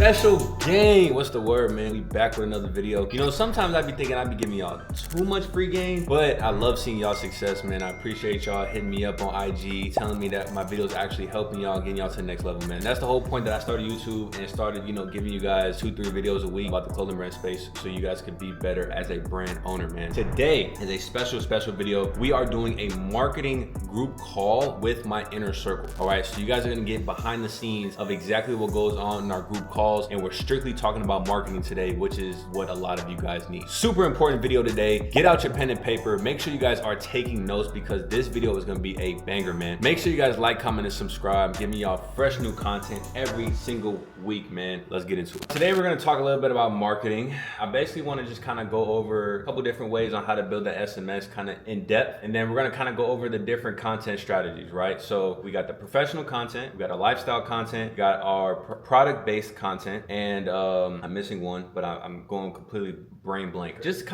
Special game. What's the word, man? We back with another video. You know, sometimes I be thinking I be giving y'all too much free game, but I love seeing y'all success, man. I appreciate y'all hitting me up on IG, telling me that my videos actually helping y'all, getting y'all to the next level, man. That's the whole point that I started YouTube and started, you know, giving you guys 2-3 videos a week about the clothing brand space so you guys could be better as a brand owner, man. Today is a special video. We are doing a marketing group call with my inner circle. All right, so you guys are gonna get behind the scenes of exactly what goes on in our group calls, and we're strictly talking about marketing today, which is what a lot of you guys need. Super important video today. Get out your pen and paper. Make sure you guys are taking notes because this video is gonna be a banger, man. Make sure you guys like, comment, and subscribe. Give me y'all fresh new content every single week, man. Let's get into it. Today we're gonna talk a little bit about marketing. I basically want to just kind of go over a couple different ways on how to build the SMS kind of in depth, and then we're gonna kind of go over the different content strategies, right? So we got the professional content, we got our lifestyle content, we got our product-based content, and I'm missing one, but I'm going completely brain blank. Just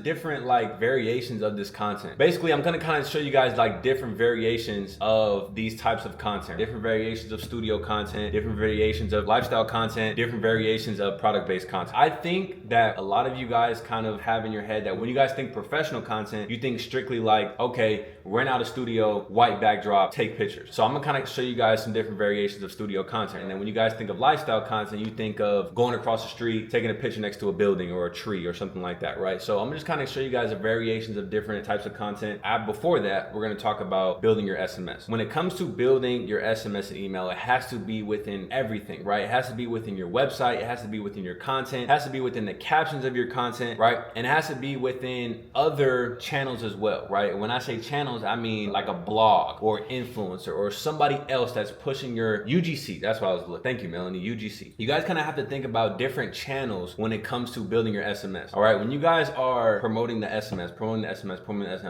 different like variations of this content. Basically, I'm gonna kind of show you guys like different variations of these types of content, different variations of studio content, different variations of lifestyle content, different variations of product-based content. I think that a lot of you guys kind of have in your head that when you guys think professional content, you think strictly like, okay, rent out a studio, white backdrop, take pictures. So I'm gonna kind of show you guys some different variations of studio content. And then when you guys think of lifestyle content, you think of going across the street, taking a picture next to a building or a tree or something like that, right? So I'm just kind of show you guys the variations of different types of content. Before that, we're gonna talk about building your SMS. When it comes to building your SMS and email, it has to be within everything, right? It has to be within your website, it has to be within your content, it has to be within the captions of your content, right? And it has to be within other channels as well, right? When I say channels, I mean like a blog or influencer or somebody else that's pushing your UGC. That's what I was looking. Thank you, Melanie, UGC. You guys kind of have to think about different channels when it comes to building your SMS. All right, when you guys are promoting the SMS,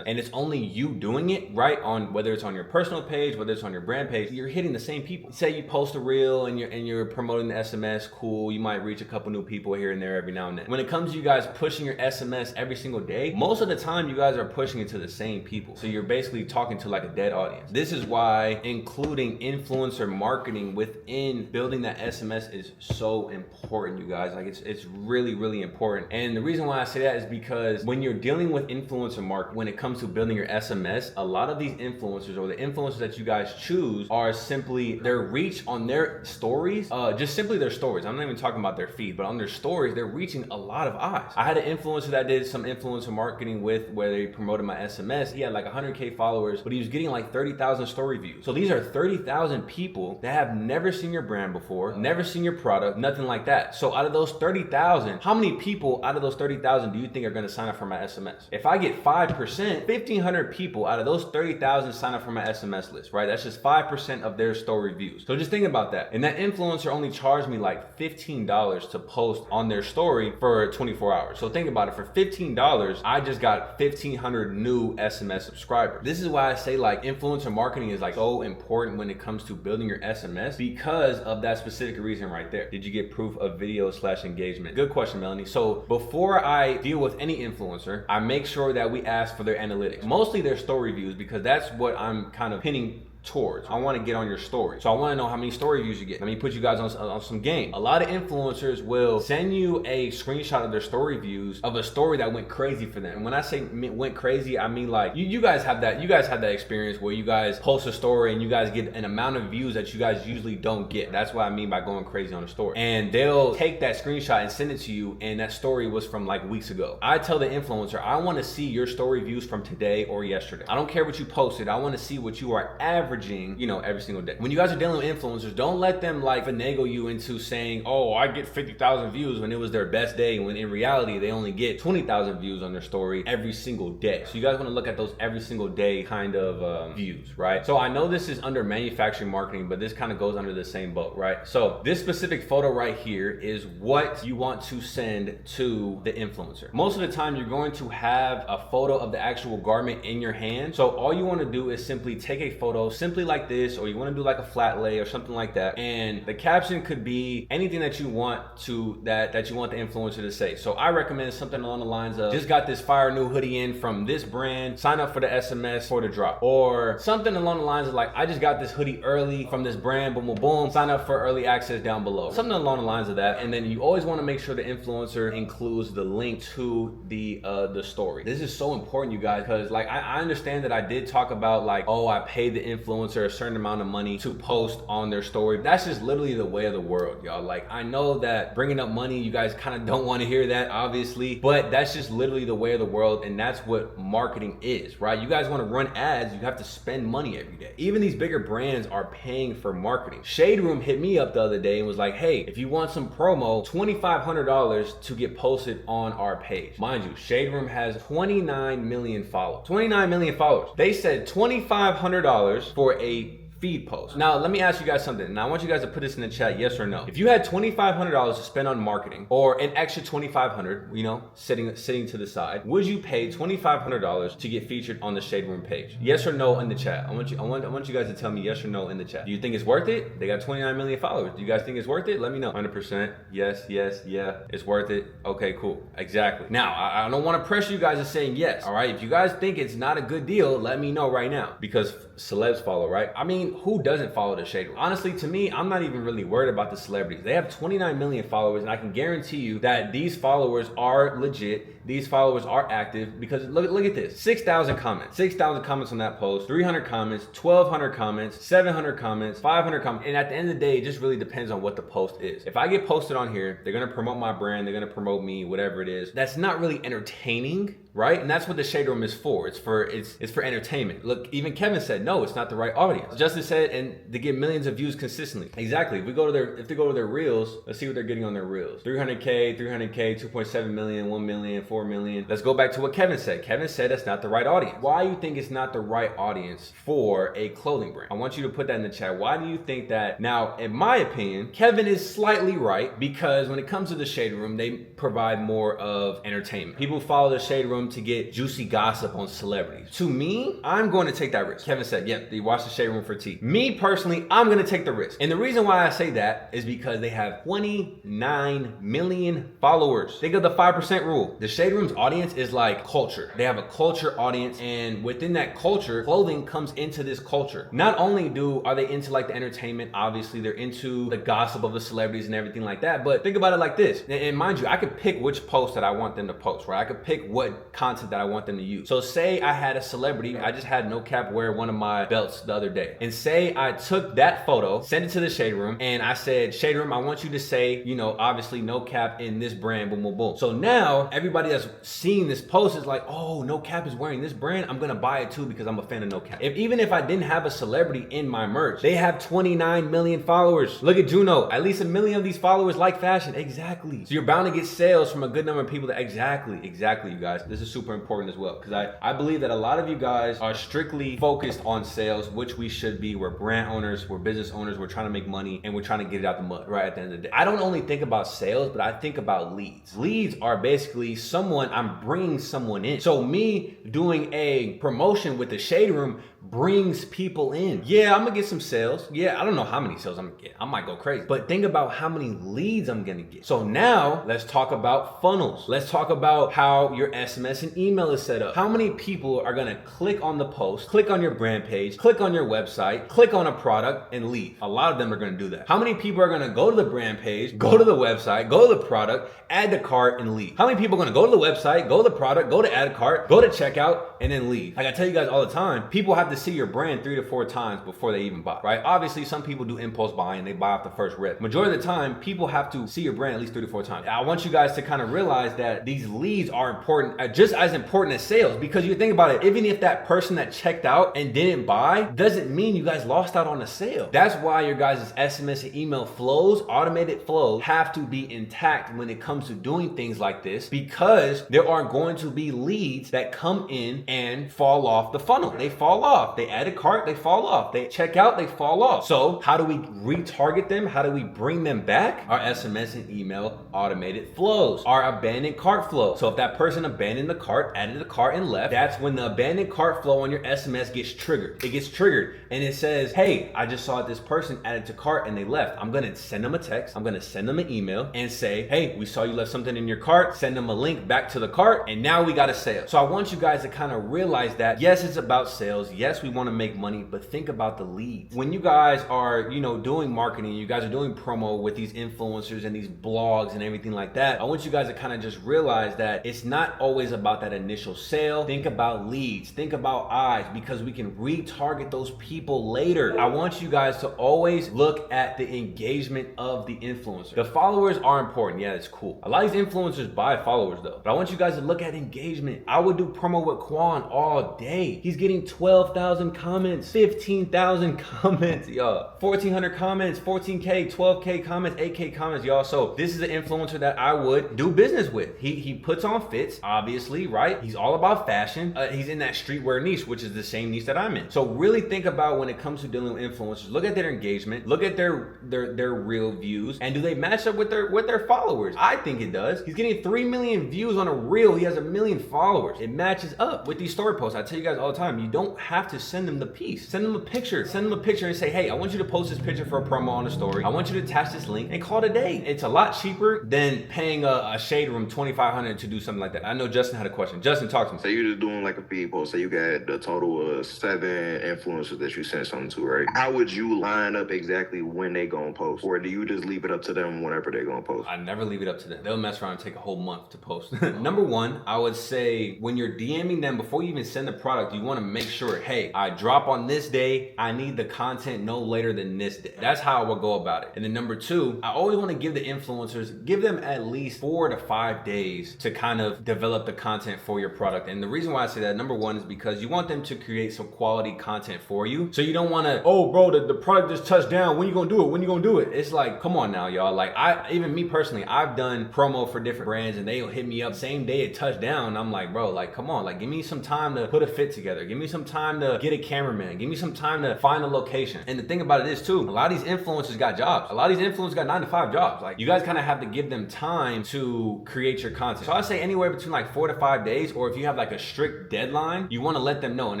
and it's only you doing it, right? On whether it's on your personal page, whether it's on your brand page, you're hitting the same people. Say you post a reel and you're promoting the SMS, cool. You might reach a couple new people here and there every now and then. When it comes to you guys pushing your SMS every single day, most of the time you guys are pushing it to the same people. So you're basically talking to like a dead audience. This is why including influencer marketing within building that SMS is so important, you guys. Like it's really important. And the reason why I say that is because when you're dealing with influencer marketing, when it comes to building your SMS, a lot of these influencers or the influencers that you guys choose are simply their reach on their stories, just simply their stories. I'm not even talking about their feed, but on their stories, they're reaching a lot of eyes. I had an influencer that did some influencer marketing with where they promoted my SMS. He had like 100K followers, but he was getting like 30,000 story views. So these are 30,000 people that have never seen your brand before, never seen your product, nothing like that. So out of those 30,000, how many people out of those 30,000 do you think are going to sign up for my SMS? If I get 5%, 1,500 people out of those 30,000 sign up for my SMS list, right? That's just 5% of their story views. So just think about that. And that influencer only charged me like $15 to post on their story for 24 hours. So think about it. For $15, I just got 1,500 new SMS subscribers. This is why I say like influencer marketing is like so important when it comes to building your SMS because of that specific reason right there. Did you get proof of video/engagement? Good question, Melanie. So before I deal with any influencer, I make sure that we ask for their analytics, mostly their story views, because that's what I'm kind of pinning towards. I want to get on your story. So I want to know how many story views you get. Let me put you guys on some game. A lot of influencers will send you a screenshot of their story views of a story that went crazy for them. And when I say went crazy, I mean like you guys have that experience where you guys post a story and you guys get an amount of views that you guys usually don't get. That's what I mean by going crazy on a story. And they'll take that screenshot and send it to you, and that story was from like weeks ago. I tell the influencer, I want to see your story views from today or yesterday. I don't care what you posted. I want to see what you are averaging, you know, every single day. When you guys are dealing with influencers, don't let them like finagle you into saying, oh, I get 50,000 views when it was their best day, when in reality they only get 20,000 views on their story every single day. So you guys want to look at those every single day kind of views, right? So I know this is under manufacturing marketing, but this kind of goes under the same boat, right? So this specific photo right here is what you want to send to the influencer. Most of the time you're going to have a photo of the actual garment in your hand. So all you want to do is simply take a photo, simply like this, or you want to do like a flat lay or something like that, and the caption could be anything that you want to that you want the influencer to say. So I recommend something along the lines of, just got this fire new hoodie in from this brand, sign up for the SMS for the drop, or something along the lines of like, I just got this hoodie early from this brand, boom boom boom, sign up for early access down below, something along the lines of that. And then you always want to make sure the influencer includes the link to the story. This is so important, you guys, because like I understand that I did talk about like, oh, I paid the influencer a certain amount of money to post on their story. That's just literally the way of the world, y'all. Like, I know that bringing up money, you guys kind of don't want to hear that, obviously, but that's just literally the way of the world, and that's what marketing is, right? You guys want to run ads, you have to spend money every day. Even these bigger brands are paying for marketing. Shade Room hit me up the other day and was like, hey, if you want some promo, $2,500 to get posted on our page. Mind you, Shade Room has 29 million followers. 29 million followers. They said $2,500 for a feed post. Now, let me ask you guys something, and I want you guys to put this in the chat, yes or no. If you had $2,500 to spend on marketing, or an extra $2,500, you know, sitting to the side, would you pay $2,500 to get featured on the Shade Room page? Yes or no in the chat. I want you guys to tell me yes or no in the chat. Do you think it's worth it? They got 29 million followers. Do you guys think it's worth it? Let me know. 100%. Yes, yeah, it's worth it. Okay, cool. Exactly. Now, I don't want to pressure you guys to saying yes. All right. If you guys think it's not a good deal, let me know right now, because celebs follow, right? I mean, who doesn't follow the Shade Room? Honestly, to me, I'm not even really worried about the celebrities. They have 29 million followers, and I can guarantee you that these followers are legit. These followers are active, because look at this. 6,000 comments. 6,000 comments on that post, 300 comments, 1,200 comments, 700 comments, 500 comments. And at the end of the day, it just really depends on what the post is. If I get posted on here, they're gonna promote my brand, they're gonna promote me, whatever it is. That's not really entertaining, right? And that's what the Shade Room is for. It's for entertainment. Look, even Kevin said, no, it's not the right audience. Justin said, and to get millions of views consistently. Exactly. If they go to their reels, let's see what they're getting on their reels. 300K, 2.7 million, 1 million, 4 million. Let's go back to what Kevin said. Kevin said that's not the right audience. Why do you think it's not the right audience for a clothing brand? I want you to put that in the chat. Why do you think that? Now, in my opinion, Kevin is slightly right, because when it comes to the Shade Room, they provide more of entertainment. People follow the Shade Room to get juicy gossip on celebrities. To me, I'm going to take that risk. Kevin said, yep, they watch the Shade Room for tea. Me personally, I'm going to take the risk. And the reason why I say that is because they have 29 million followers. Think of the 5% rule. The Shade Room's audience is like culture. They have a culture audience, and within that culture, clothing comes into this culture. Not only are they into like the entertainment, obviously they're into the gossip of the celebrities and everything like that, but think about it like this. And mind you, I could pick which post that I want them to post, right? I could pick what content that I want them to use. So say I had a celebrity, I just had No Cap wear one of my belts the other day, and say I took that photo, sent it to the Shade Room, and I said, Shade Room, I want you to say, you know, obviously No Cap in this brand, boom, boom, boom. So now everybody that's seeing this post is like, oh, No Cap is wearing this brand, I'm gonna buy it too because I'm a fan of No Cap. Even if I didn't have a celebrity in my merch, they have 29 million followers. Look at Juno, at least 1 million of these followers like fashion. Exactly. So you're bound to get sales from a good number of people that exactly, you guys. This is super important as well, because I believe that a lot of you guys are strictly focused on sales, which we should be. We're brand owners, we're business owners, we're trying to make money, and we're trying to get it out the mud, right? At the end of the day, I don't only think about sales, but I think about leads. Leads are basically I'm bringing someone in. So me doing a promotion with the Shade Room brings people in. Yeah, I'm gonna get some sales. Yeah, I don't know how many sales I'm gonna get. I might go crazy. But think about how many leads I'm gonna get. So now let's talk about funnels. Let's talk about how your SMS and email is set up. How many people are gonna click on the post, click on your brand page, click on your website, click on a product, and leave? A lot of them are gonna do that. How many people are gonna go to the brand page, go to the website, go to the product, add the cart, and leave? How many people are gonna go to the website, go to the product, go to add a cart, go to checkout, and then leave? Like I tell you guys all the time, people have to see your brand 3 to 4 times before they even buy, right? Obviously, some people do impulse buying, they buy off the first rip. Majority of the time, people have to see your brand at least 3 to 4 times. I want you guys to kind of realize that these leads are important, just as important as sales, because you think about it, even if that person that checked out and didn't buy, doesn't mean you guys lost out on a sale. That's why your guys' SMS and email flows, automated flows, have to be intact when it comes to doing things like this, because there are going to be leads that come in and fall off the funnel. They fall off. off. They add a cart, they fall off. They check out, they fall off. So how do we retarget them? How do we bring them back? Our SMS and email automated flows, our abandoned cart flow. So if that person abandoned the cart, added the cart and left, that's when the abandoned cart flow on your SMS gets triggered. It gets triggered and it says, hey, I just saw this person added to cart and they left. I'm gonna send them a text, I'm gonna send them an email and say, hey, we saw you left something in your cart, send them a link back to the cart, and now we got a sale. So I want you guys to kind of realize that yes, it's about sales. Yes, we want to make money, but think about the leads. When you guys are, doing marketing, you guys are doing promo with these influencers and these blogs and everything like that, I want you guys to kind of just realize that it's not always about that initial sale. Think about leads, think about eyes, because we can retarget those people later. I want you guys to always look at the engagement of the influencer. The followers are important. Yeah, it's cool. A lot of these influencers buy followers though, but I want you guys to look at engagement. I would do promo with Quan all day. He's getting 12,000 comments, 15,000 comments, y'all, 1,400 comments, 14K, 12K comments, 8K comments, y'all. So this is an influencer that I would do business with. He puts on fits, obviously, right? He's all about fashion. He's in that streetwear niche, which is the same niche that I'm in. So really think about when it comes to dealing with influencers, look at their engagement, look at their real views, and do they match up with their followers? I think it does. He's getting 3 million views on a reel. He has 1 million followers. It matches up with these story posts. I tell you guys all the time, you don't have to send them the piece. Send them a picture. Send them a picture and say, hey, I want you to post this picture for a promo on a story. I want you to attach this link and call it a day. It's a lot cheaper than paying a shade room $2,500 to do something like that. I know Justin had a question. Justin, talk to me. So you're just doing like a feed post. So you got the total of 7 influencers that you sent something to, right? How would you line up exactly when they gonna post? Or do you just leave it up to them whenever they gonna post? I never leave it up to them. They'll mess around and take a whole month to post. Number one, I would say when you're DMing them, before you even send the product, you want to make sure, hey, I drop on this day. I need the content no later than this day. That's how I would go about it. And then number two, I always want to give the influencers, give them at least 4 to 5 days to kind of develop the content for your product. And the reason why I say that, number one, is because you want them to create some quality content for you. So you don't want to, oh bro, the product just touched down. When you gonna do it? When you gonna do it? It's like, come on now, y'all. Like even me personally, I've done promo for different brands and they'll hit me up same day it touched down. I'm like, bro, like, come on, like, give me some time to put a fit together. Give me some time to get a cameraman. Give me some time to find a location. And the thing about it is too, a lot of these influencers got jobs. A lot of these influencers got 9 to 5 jobs. Like, you guys kind of have to give them time to create your content. So I say anywhere between like 4 to 5 days, or if you have like a strict deadline, you want to let them know. And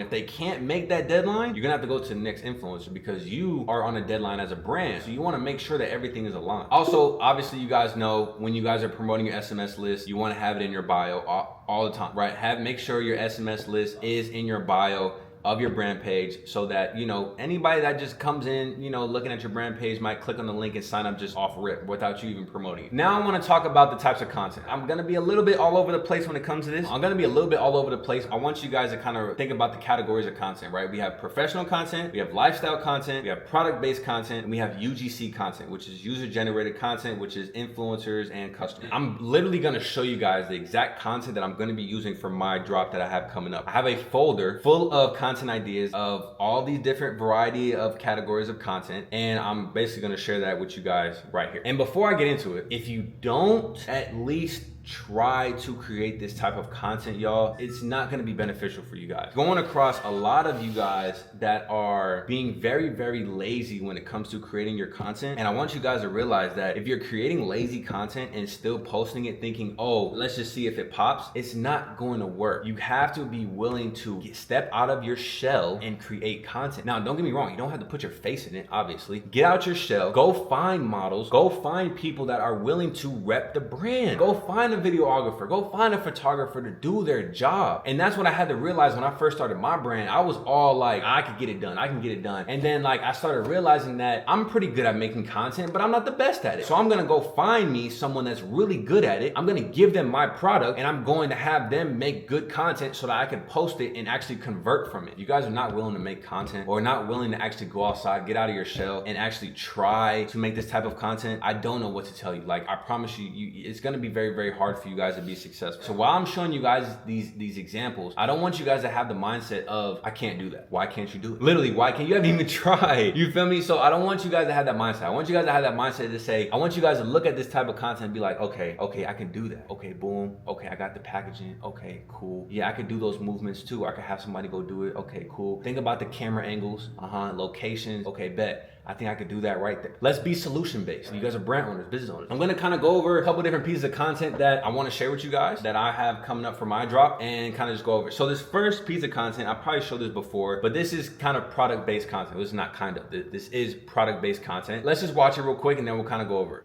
if they can't make that deadline, you're gonna have to go to the next influencer because you are on a deadline as a brand. So you want to make sure that everything is aligned. Also, obviously, you guys know when you guys are promoting your SMS list, you want to have it in your bio all the time, right? Make sure your SMS list is in your bio of your brand page so that, anybody that just comes in, looking at your brand page might click on the link and sign up just off rip without you even promoting it. Now I want to talk about the types of content. I'm going to be a little bit all over the place when it comes to this. I want you guys to kind of think about the categories of content, right? We have professional content, we have lifestyle content, we have product-based content, and we have UGC content, which is user-generated content, which is influencers and customers. I'm literally going to show you guys the exact content that I'm going to be using for my drop that I have coming up. I have a folder full of content ideas of all these different variety of categories of content, and I'm basically going to share that with you guys right here. And before I get into it, if you don't at least try to create this type of content, y'all, it's not going to be beneficial for you guys. Going across a lot of you guys that are being very, very lazy when it comes to creating your content. And I want you guys to realize that if you're creating lazy content and still posting it thinking, oh, let's just see if it pops, it's not going to work. You have to be willing to step out of your shell and create content. Now, don't get me wrong, you don't have to put your face in it, obviously. Get out your shell, go find models, go find people that are willing to rep the brand, go find a videographer, go find a photographer to do their job. And that's what I had to realize when I first started my brand. I was all like, I can get it done. And then like I started realizing that I'm pretty good at making content, but I'm not the best at it. So I'm gonna go find me someone that's really good at it. I'm gonna give them my product and I'm going to have them make good content so that I can post it and actually convert from it. You guys are not willing to make content or not willing to actually go outside, get out of your shell and actually try to make this type of content. I don't know what to tell you. Like, I promise you, it's gonna be very, very hard hard for you guys to be successful. So while I'm showing you guys these examples, I don't want you guys to have the mindset of, I can't do that. Why can't you do it? Literally, why can't you? Haven't even tried. You feel me? So I don't want you guys to have that mindset. I want you guys to have that mindset to say, I want you guys to look at this type of content and be like, okay, I can do that. Okay, boom. Okay, I got the packaging. Okay, cool. Yeah, I could do those movements too. I could have somebody go do it. Okay, cool. Think about the camera angles, locations. Okay, bet. I think I could do that right there. Let's be solution based. You guys are brand owners, business owners. I'm gonna kind of go over a couple different pieces of content that I wanna share with you guys that I have coming up for my drop and kind of just go over. So this first piece of content, I probably showed this before, but this is kind of product based content. This is not kind of, this is product based content. Let's just watch it real quick and then we'll kind of go over it.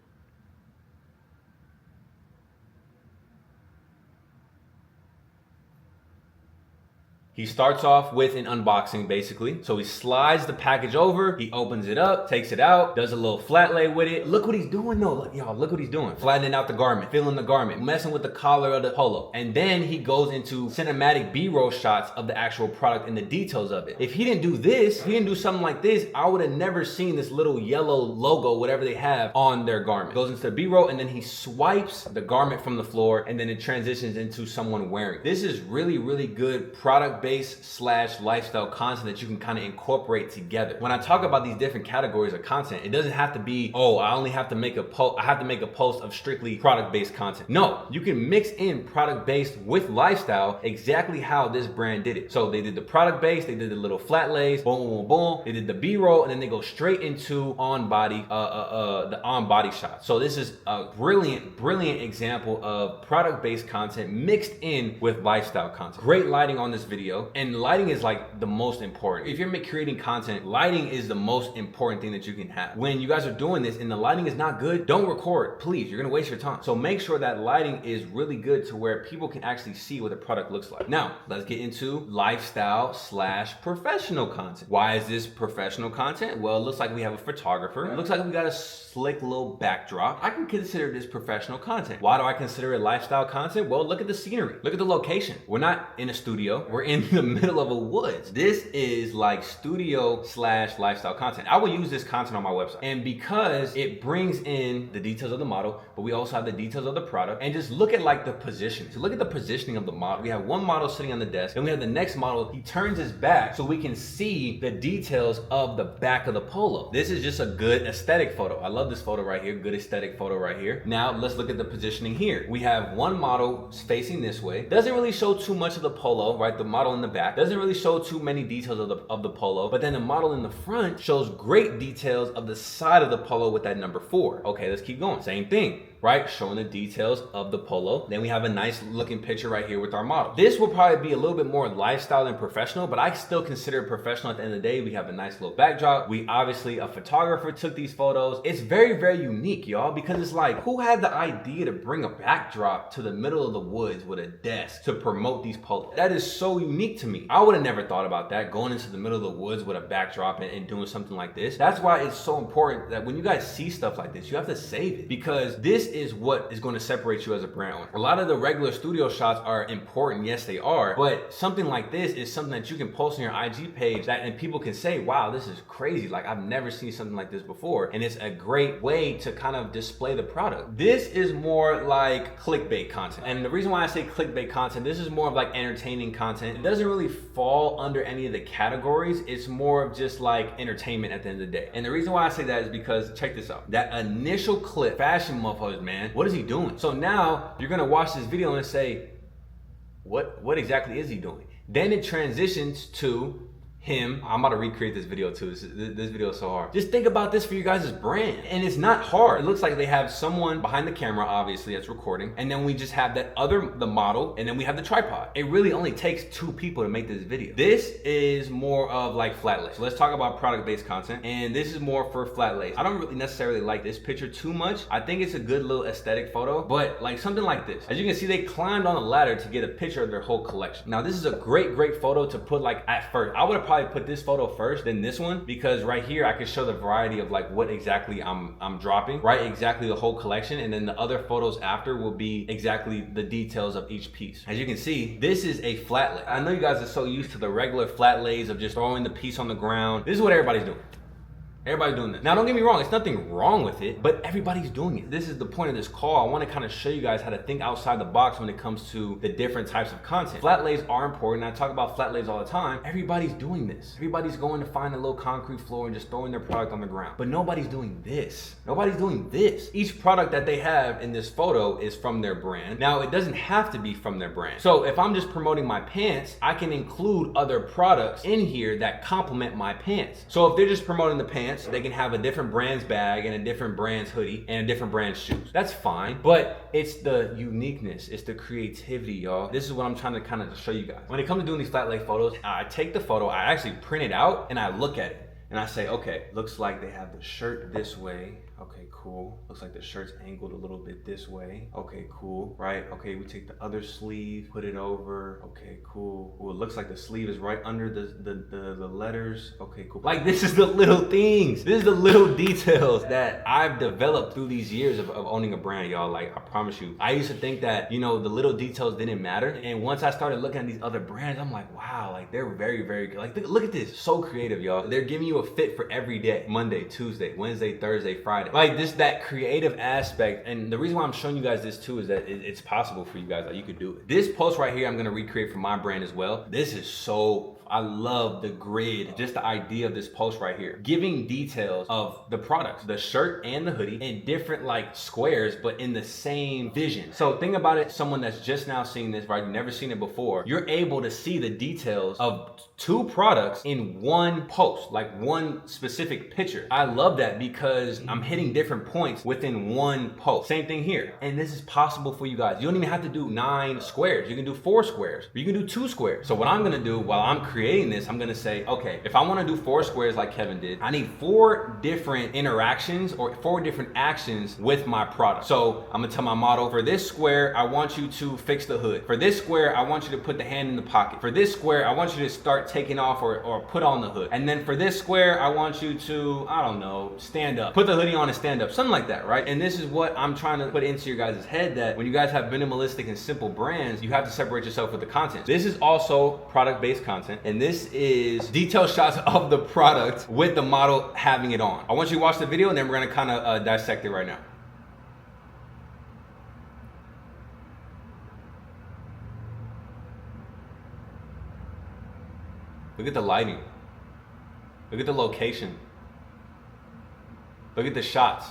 He starts off with an unboxing basically. So he slides the package over, he opens it up, takes it out, does a little flat lay with it. Look what he's doing though, look, y'all, look what he's doing. Flattening out the garment, filling the garment, messing with the collar of the polo. And then he goes into cinematic B-roll shots of the actual product and the details of it. If he didn't do this, if he didn't do something like this, I would have never seen this little yellow logo, whatever they have on their garment. Goes into the B-roll and then he swipes the garment from the floor and then it transitions into someone wearing it. This is really, really good product-based / lifestyle content that you can kind of incorporate together. When I talk about these different categories of content, it doesn't have to be, oh, I only have to make a post, I have to make a post of strictly product-based content. No, you can mix in product-based with lifestyle exactly how this brand did it. So they did the product-based, they did the little flat lays, boom, boom, boom. They did the B-roll, and then they go straight into on-body, the on-body shot. So this is a brilliant, brilliant example of product-based content mixed in with lifestyle content. Great lighting on this video. And lighting is like the most important. If you're creating content, lighting is the most important thing that you can have. When you guys are doing this and the lighting is not good, don't record, please. You're gonna waste your time. So make sure that lighting is really good to where people can actually see what the product looks like. Now, let's get into lifestyle / professional content. Why is this professional content? Well, it looks like we have a photographer. It looks like we got a slick little backdrop. I can consider this professional content. Why do I consider it lifestyle content? Well, look at the scenery. Look at the location. We're not in a studio. We're in the middle of a woods. This is like studio / lifestyle content. I will use this content on my website. And because it brings in the details of the model, but we also have the details of the product, and just look at like the position. So look at the positioning of the model. We have one model sitting on the desk, then we have the next model. He turns his back so we can see the details of the back of the polo. This is just a good aesthetic photo. I love this photo right here. Good aesthetic photo right here. Now let's look at the positioning here. We have one model facing this way. Doesn't really show too much of the polo, right? The model in the back doesn't really show too many details of the polo, but then the model in the front shows great details of the side of the polo with that number 4. Okay, let's keep going. Same thing, right? Showing the details of the polo. Then we have a nice looking picture right here with our model. This will probably be a little bit more lifestyle than professional, but I still consider it professional at the end of the day. We have a nice little backdrop. We obviously, a photographer took these photos. It's very, very unique, y'all, because it's like, who had the idea to bring a backdrop to the middle of the woods with a desk to promote these polos? That is so unique to me. I would have never thought about that, going into the middle of the woods with a backdrop and doing something like this. That's why it's so important that when you guys see stuff like this, you have to save it, because this is what is going to separate you as a brand owner. A lot of the regular studio shots are important, yes they are, but something like this is something that you can post on your IG page and people can say, wow, this is crazy. Like, I've never seen something like this before. And it's a great way to kind of display the product. This is more like clickbait content. And the reason why I say clickbait content, this is more of like entertaining content. It doesn't really fall under any of the categories. It's more of just like entertainment at the end of the day. And the reason why I say that is because, check this out. That initial clip, fashion motherfuckers, man, what is he doing? So now you're gonna watch this video and say, what exactly is he doing? Then it transitions to him. I'm about to recreate this video too. This video is so hard. Just think about this for you guys' brand. And it's not hard. It looks like they have someone behind the camera, obviously, that's recording. And then we just have the model, and then we have the tripod. It really only takes 2 people to make this video. This is more of like flat lays. So let's talk about product-based content. And this is more for flat lays. I don't really necessarily like this picture too much. I think it's a good little aesthetic photo, but like something like this. As you can see, they climbed on a ladder to get a picture of their whole collection. Now, this is a great photo to put like at first. I would have probably put this photo first, then this one, because right here I can show the variety of like what exactly I'm dropping, right? Exactly the whole collection, and then the other photos after will be exactly the details of each piece. As you can see, this is a flat lay. I know you guys are so used to the regular flat lays of just throwing the piece on the ground. This is what everybody's doing. Everybody's doing this. Now, don't get me wrong, it's nothing wrong with it, but everybody's doing it. This is the point of this call. I want to kind of show you guys how to think outside the box when it comes to the different types of content. Flat lays are important. I talk about flat lays all the time. Everybody's doing this. Everybody's going to find a little concrete floor and just throwing their product on the ground. But nobody's doing this. Nobody's doing this. Each product that they have in this photo is from their brand. Now, it doesn't have to be from their brand. So if I'm just promoting my pants, I can include other products in here that complement my pants. So if they're just promoting the pants, they can have a different brand's bag and a different brand's hoodie and a different brand's shoes. That's fine, but it's the uniqueness, it's the creativity, y'all. This is what I'm trying to kind of show you guys. When it comes to doing these flat lay photos, I take the photo, I actually print it out and I look at it and I say, okay, looks like they have the shirt this way. Okay, cool. Looks like the shirt's angled a little bit this way. Okay, cool, right? Okay, we take the other sleeve, put it over. Okay, cool. Well, it looks like the sleeve is right under the letters. Okay, cool. Like, this is the little things. This is the little details that I've developed through these years of owning a brand, y'all. Like, I promise you. I used to think that, you know, the little details didn't matter. And once I started looking at these other brands, I'm like, wow, like, they're very, very good. Like, look at this. So creative, y'all. They're giving you a fit for every day. Monday, Tuesday, Wednesday, Thursday, Friday. Like, this, that creative aspect. And the reason why I'm showing you guys this too is that it's possible for you guys. Like, you could do it. This post right here, I'm gonna recreate for my brand as well. This is so, I love the grid, just the idea of this post right here. Giving details of the products, the shirt and the hoodie in different like squares, but in the same vision. So think about it, someone that's just now seeing this, right? You've never seen it before. You're able to see the details of two products in one post, like one specific picture. I love that because I'm hitting different points within one post. Same thing here. And this is possible for you guys. You don't even have to do 9 squares. You can do 4 squares, or you can do 2 squares. So what I'm gonna do while I'm creating this, I'm gonna say, okay, if I wanna do 4 squares like Kevin did, I need 4 different interactions or 4 different actions with my product. So I'm gonna tell my model, for this square, I want you to fix the hood. For this square, I want you to put the hand in the pocket. For this square, I want you to start taking off or put on the hood. And then for this square, I want you to, I don't know, stand up. Put the hoodie on and stand up, something like that, right? And this is what I'm trying to put into your guys' head, that when you guys have minimalistic and simple brands, you have to separate yourself with the content. This is also product-based content, and this is detailed shots of the product with the model having it on. I want you to watch the video, and then we're gonna kind of dissect it right now. Look at the lighting. Look at the location. Look at the shots.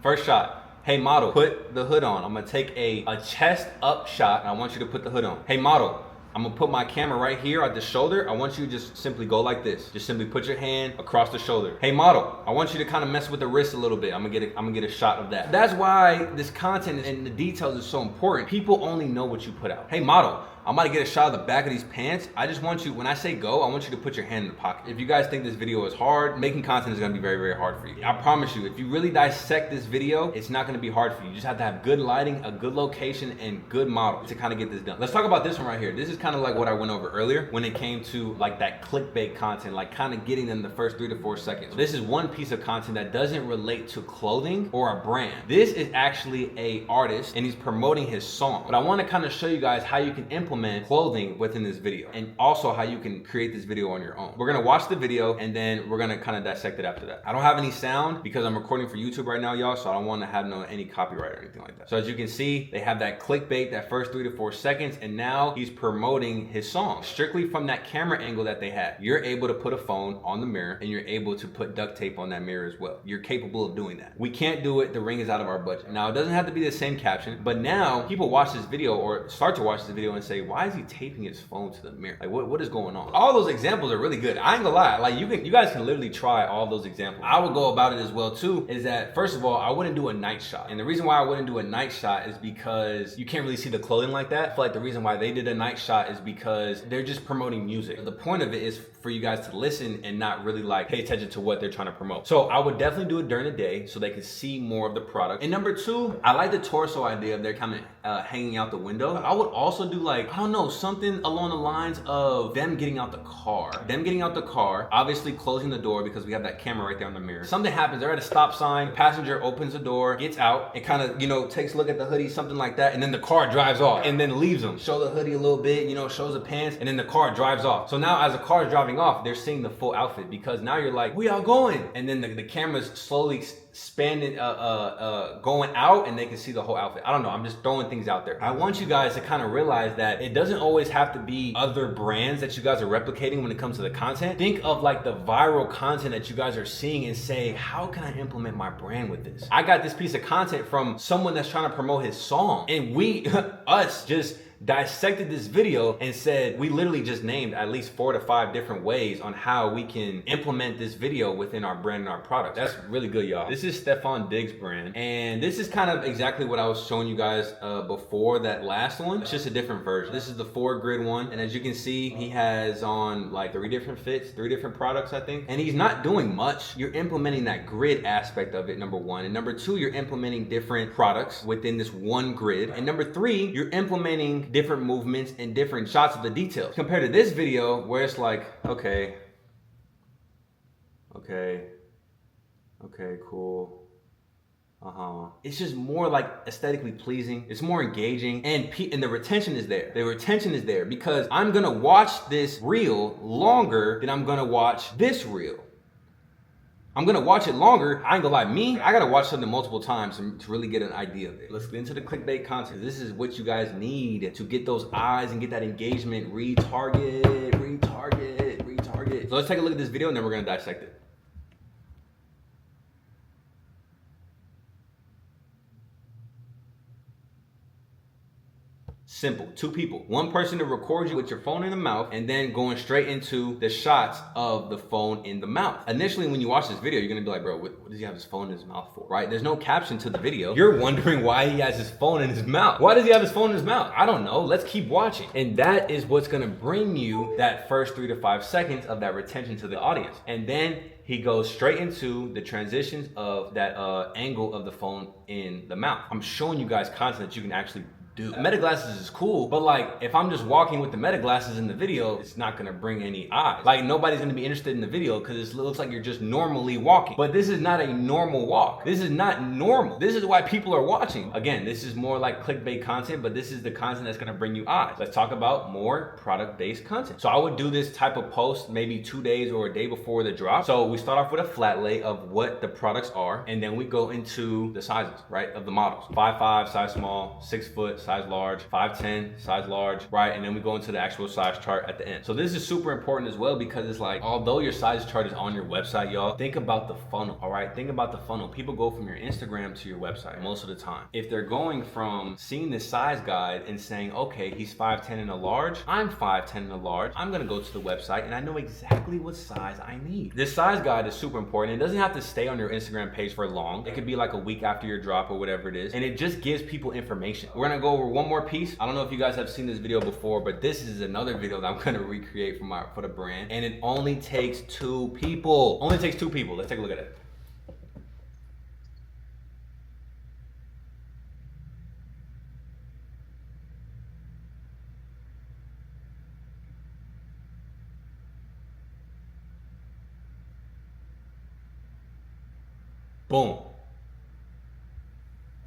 First shot. Hey model, put the hood on. I'm gonna take a chest up shot and I want you to put the hood on. Hey model, I'm gonna put my camera right here at the shoulder. I want you to just simply go like this. Just simply put your hand across the shoulder. Hey model, I want you to kind of mess with the wrist a little bit. I'm gonna get a shot of that. That's why this content and the details is so important. People only know what you put out. Hey model, I'm about to get a shot of the back of these pants. I just want you, when I say go, I want you to put your hand in the pocket. If you guys think this video is hard, making content is gonna be very, very hard for you. I promise you, if you really dissect this video, it's not gonna be hard for you. You just have to have good lighting, a good location, and good model to kind of get this done. Let's talk about this one right here. This is kind of like what I went over earlier when it came to like that clickbait content, like kind of getting them the first 3 to 4 seconds. This is one piece of content that doesn't relate to clothing or a brand. This is actually a artist and he's promoting his song. But I wanna kind of show you guys how you can implement clothing within this video, and also how you can create this video on your own. We're gonna watch the video and then we're gonna kind of dissect it after that. I don't have any sound because I'm recording for YouTube right now, y'all, so I don't want to have any copyright or anything like that. So as you can see, they have that clickbait, that first 3 to 4 seconds, and now he's promoting his song strictly from that camera angle that they had. You're able to put a phone on the mirror and you're able to put duct tape on that mirror as well. You're capable of doing that. We can't do it. The ring is out of our budget. Now, it doesn't have to be the same caption, but now people watch this video or start to watch this video and say, why is he taping his phone to the mirror? Like, what is going on? All those examples are really good. I ain't gonna lie. Like, you guys can literally try all those examples. I would go about it as well too, is that first of all, I wouldn't do a night shot. And the reason why I wouldn't do a night shot is because you can't really see the clothing like that. I feel like the reason why they did a night shot is because they're just promoting music. The point of it is for you guys to listen and not really like pay attention to what they're trying to promote. So I would definitely do it during the day so they can see more of the product. And number 2, I like the torso idea of they're kind of hanging out the window. I would also do like, I don't know, something along the lines of them getting out the car. Them getting out the car, obviously closing the door because we have that camera right there on the mirror. Something happens, they're at a stop sign, passenger opens the door, gets out, and kind of, you know, takes a look at the hoodie, something like that, and then the car drives off and then leaves them. Show the hoodie a little bit, you know, shows the pants, and then the car drives off. So now as the car is driving off, they're seeing the full outfit because now you're like, we are going. And then the camera's slowly expanding, going out, and they can see the whole outfit. I don't know, I'm just throwing things out there. I want you guys to kind of realize that it doesn't always have to be other brands that you guys are replicating when it comes to the content. Think of like the viral content that you guys are seeing and say, how can I implement my brand with this? I got this piece of content from someone that's trying to promote his song, and us just dissected this video and said, we literally just named at least 4 to 5 different ways on how we can implement this video within our brand and our product. That's really good, y'all. This is Stefan Diggs brand, and this is kind of exactly what I was showing you guys before that last one. It's just a different version. This is the 4 grid one, and as you can see, he has on like 3 different fits, 3 different products, I think, and he's not doing much. You're implementing that grid aspect of it, number 1, and number 2, you're implementing different products within this one grid, and number 3, you're implementing different movements and different shots of the details compared to this video where it's like, okay, cool, it's just more like aesthetically pleasing, it's more engaging, and the retention is there. The retention is there because I'm gonna watch this reel longer than I'm gonna watch this reel. I'm gonna watch it longer. I ain't gonna lie, I gotta watch something multiple times to really get an idea of it. Let's get into the clickbait content. This is what you guys need to get those eyes and get that engagement. Retarget. So let's take a look at this video and then we're gonna dissect it. Simple, 2 people. 1 person to record you with your phone in the mouth and then going straight into the shots of the phone in the mouth. Initially, when you watch this video, you're gonna be like, bro, what does he have his phone in his mouth for, right? There's no caption to the video. You're wondering why he has his phone in his mouth. Why does he have his phone in his mouth? I don't know, let's keep watching. And that is what's gonna bring you that first 3 to 5 seconds of that retention to the audience. And then he goes straight into the transitions of that angle of the phone in the mouth. I'm showing you guys content that you can actually do. Meta glasses is cool, but like if I'm just walking with the meta glasses in the video, it's not gonna bring any eyes. Like nobody's gonna be interested in the video because it looks like you're just normally walking. But this is not a normal walk. This is not normal. This is why people are watching. Again, this is more like clickbait content, but this is the content that's gonna bring you eyes. Let's talk about more product-based content. So I would do this type of post maybe 2 days or a day before the drop. So we start off with a flat lay of what the products are, and then we go into the sizes, right, of the models. 5'5", size small, 6 foot, size large, 5'10", size large, right? And then we go into the actual size chart at the end. So this is super important as well because it's like, although your size chart is on your website, y'all, think about the funnel, all right? Think about the funnel. People go from your Instagram to your website most of the time. If they're going from seeing this size guide and saying, okay, he's 5'10" in a large, I'm 5'10" in a large, I'm gonna go to the website and I know exactly what size I need. This size guide is super important. It doesn't have to stay on your Instagram page for long. It could be like a week after your drop or whatever it is. And it just gives people information. We're gonna go over one more piece. I don't know if you guys have seen this video before, but this is another video that I'm gonna recreate for the brand. And it only takes 2 people. Only takes 2 people. Let's take a look at it. Boom.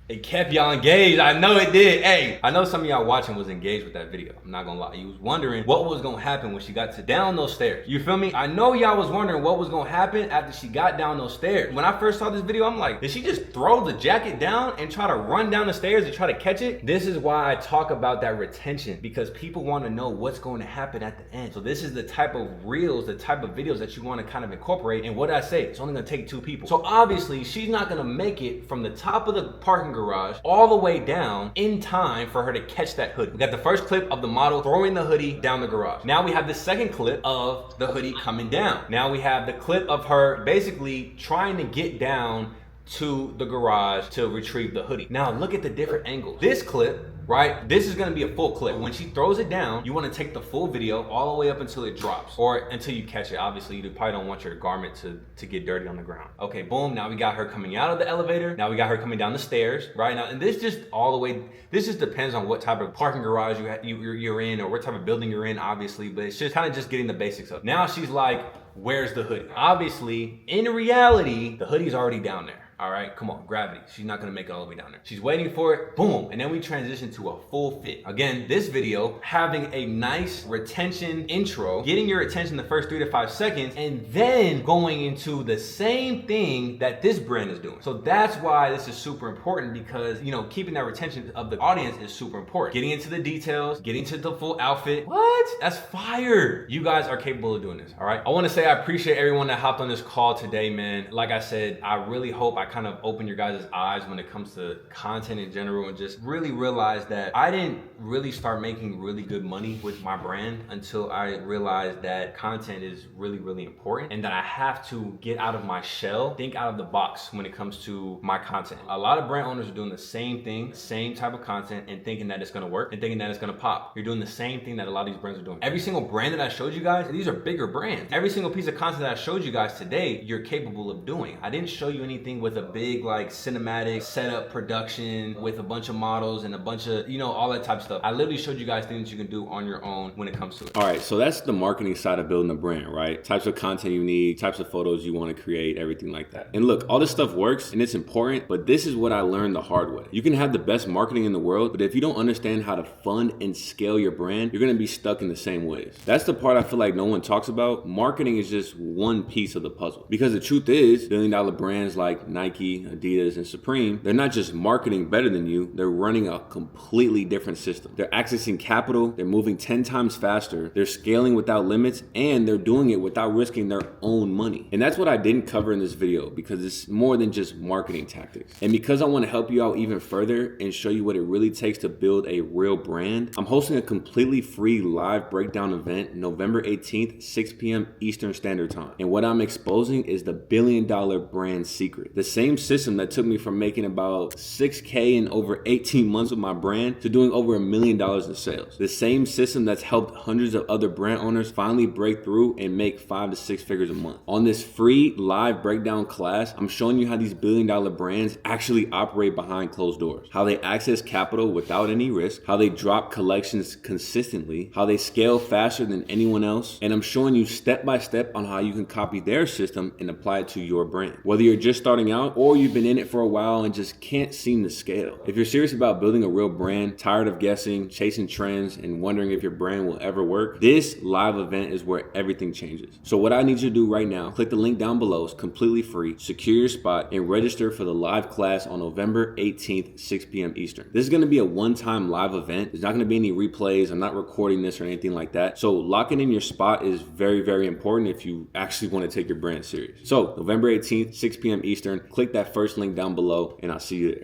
It kept y'all engaged. I know it did. Hey, I know some of y'all watching was engaged with that video. I'm not gonna lie. You was wondering what was gonna happen when she got to down those stairs. You feel me? I know y'all was wondering what was gonna happen after she got down those stairs. When I first saw this video, I'm like, did she just throw the jacket down and try to run down the stairs and try to catch it? This is why I talk about that retention, because people want to know what's going to happen at the end. So this is the type of reels, the type of videos that you want to kind of incorporate. And what did I say? It's only gonna take 2 people. So obviously she's not gonna make it from the top of the parking garage all the way down in time for her to catch that hoodie. We got the first clip of the model throwing the hoodie down the garage. Now we have the second clip of the hoodie coming down. Now we have the clip of her basically trying to get down to the garage to retrieve the hoodie. Now look at the different angles. This clip, right? This is gonna be a full clip. When she throws it down, you wanna take the full video all the way up until it drops or until you catch it. Obviously, you probably don't want your garment to get dirty on the ground. Okay, boom, now we got her coming out of the elevator. Now we got her coming down the stairs, right? Now, and this just all the way, this just depends on what type of parking garage you're in or what type of building you're in, obviously, but it's just kind of just getting the basics of. Now she's like, where's the hoodie? Obviously, in reality, the hoodie's already down there. All right, come on, gravity. She's not gonna make it all the way down there. She's waiting for it, boom, and then we transition to a full fit. Again, this video, having a nice retention intro, getting your attention the first 3 to 5 seconds, and then going into the same thing that this brand is doing. So that's why this is super important because, you know, keeping that retention of the audience is super important. Getting into the details, getting to the full outfit. What? That's fire. You guys are capable of doing this, all right? I wanna say I appreciate everyone that hopped on this call today, man. Like I said, I really hope I kind of open your guys' eyes when it comes to content in general and just really realize that I didn't really start making really good money with my brand until I realized that content is really, really important and that I have to get out of my shell, think out of the box when it comes to my content. A lot of brand owners are doing the same thing, same type of content and thinking that it's gonna work and thinking that it's gonna pop. You're doing the same thing that a lot of these brands are doing. Every single brand that I showed you guys, these are bigger brands. Every single piece of content that I showed you guys today, you're capable of doing. I didn't show you anything with a big like cinematic setup production with a bunch of models and a bunch of, you know, all that type of stuff. I literally showed you guys things you can do on your own when it comes to it. All right, so that's the marketing side of building a brand, right? Types of content you need, types of photos you want to create, everything like that. And look, all this stuff works and it's important, but this is what I learned the hard way. You can have the best marketing in the world, but if you don't understand how to fund and scale your brand, you're gonna be stuck in the same ways. That's the part I feel like no one talks about. Marketing is just one piece of the puzzle. Because the truth is, billion-dollar brands like Nike, Adidas, and Supreme, they're not just marketing better than you, they're running a completely different system. They're accessing capital, they're moving 10 times faster, they're scaling without limits, and they're doing it without risking their own money. And that's what I didn't cover in this video because it's more than just marketing tactics. And because I want to help you out even further and show you what it really takes to build a real brand, I'm hosting a completely free live breakdown event November 18th, 6 p.m. Eastern Standard Time. And what I'm exposing is the billion-dollar brand secret. The same system that took me from making about $6K in over 18 months with my brand to doing over $1 million in sales. The same system that's helped hundreds of other brand owners finally break through and make 5 to 6 figures a month. On this free live breakdown class, I'm showing you how these billion-dollar brands actually operate behind closed doors, how they access capital without any risk, how they drop collections consistently, how they scale faster than anyone else, and I'm showing you step by step on how you can copy their system and apply it to your brand. Whether you're just starting out or you've been in it for a while and just can't seem to scale. If you're serious about building a real brand, tired of guessing, chasing trends, and wondering if your brand will ever work, this live event is where everything changes. So what I need you to do right now, click the link down below, it's completely free, secure your spot, and register for the live class on November 18th, 6 p.m. Eastern. This is gonna be a one-time live event. There's not gonna be any replays. I'm not recording this or anything like that. So locking in your spot is very, very important if you actually wanna take your brand serious. So November 18th, 6 p.m. Eastern, click that first link down below and I'll see you there.